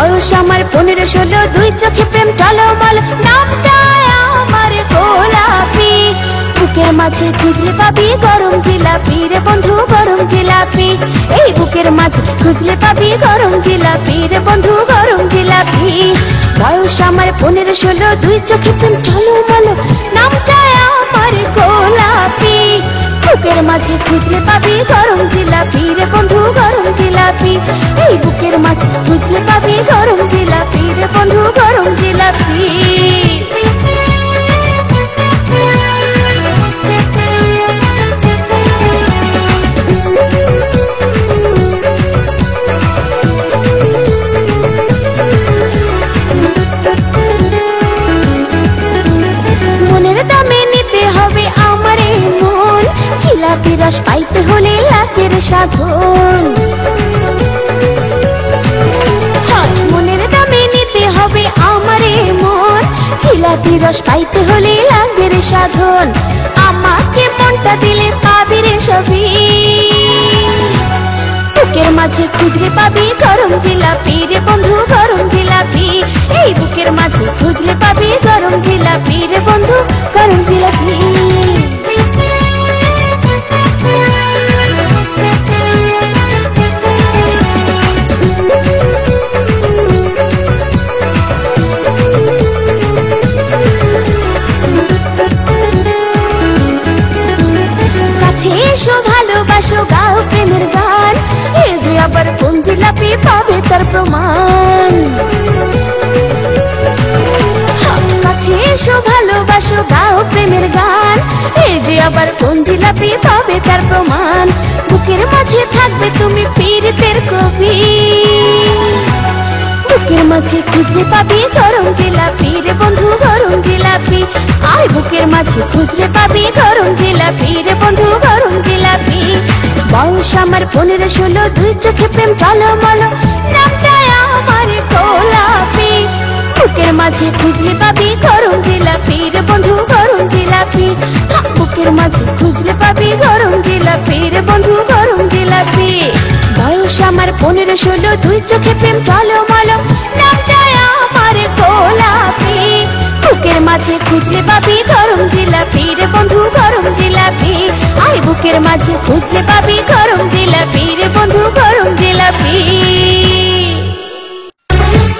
বয়স আমার 15-16, দুই চোখে প্রেম টলমল, নামটা আমার গোলাপি। বুকের মাঝে খুঁজলে পাবি গরম জিলাপি রে বন্ধু, গরম জিলাপি। এই বুকের মাঝে খুঁজলে পাবি গরম জিলাপি রে বন্ধু, গরম জিলাপি। বয়স আমার 15-16, দুই চোখে প্রেম টলমল, নামটা আমার গোলাপি। বুকের মাঝে খুঁজলে পাবি গরম জিলাপি রে বন্ধু, গরম জিলাপি। এই বুকের মাঝে খুঁজলে পাবি গরম জিলাপি রে বন্ধু, গরম জিলাপি। মনের দামে নিতে হবে আমারে মন, জিলাপি রস পাইতে হলে লাখের সাধন। মনের দামে নিতে হবে আমারে মন, জিলাপি রস পাইতে হলে লাখের সাধন। আমাকে মনটা দিলে পাবি রে সবই, বুকের মাঝে খুঁজলে পাবি গরম জিলাপি রে বন্ধু, গরম জিলাপি। এই বুকের মাঝে খুঁজলে পাবি গরম জিলাপি রে বন্ধু, গরম জিলাপি। কাছে এসো ভালোবাসো, গাও প্রেমের গান, এ যে আবার কোন জিলাপি পাবে তার প্রমাণ। কাছে এসো ভালোবাসো, গাও প্রেমের গান, এ যে আবার কোন জিলাপি পাবে তার প্রমাণ। বুকের মাঝে থাকবে তুমি পীড়িতের কবি, বুকের মাঝে খুঁজলে পাবি গরম জিলাপি রে বন্ধু, গরম জিলাপি। আয় বুকের মাঝে খুঁজলে পাবি গরম জিলাপি রে বন্ধু, গরম জিলাপি। বয়স আমার 15-16, দুই চোখে প্রেম টলমল, নামটা আমার গোলাপি। বুকের মাঝে খুঁজলে পাবি গরম জিলাপি রে বন্ধু, গরম জিলাপি। বুকের মাঝে খুঁজলে পাবি গরম জিলাপি রে বন্ধু, গরম জিলাপি। বয়স আমার 15-16, দুই চোখে প্রেম টলমল, নামটা আমার গোলাপি। বুকের মাঝে খুঁজলে পাবি গরম জিলাপি রে বন্ধু, গরম জিলাপি। আয় বুকের মাঝে খুঁজলে পাবি গরম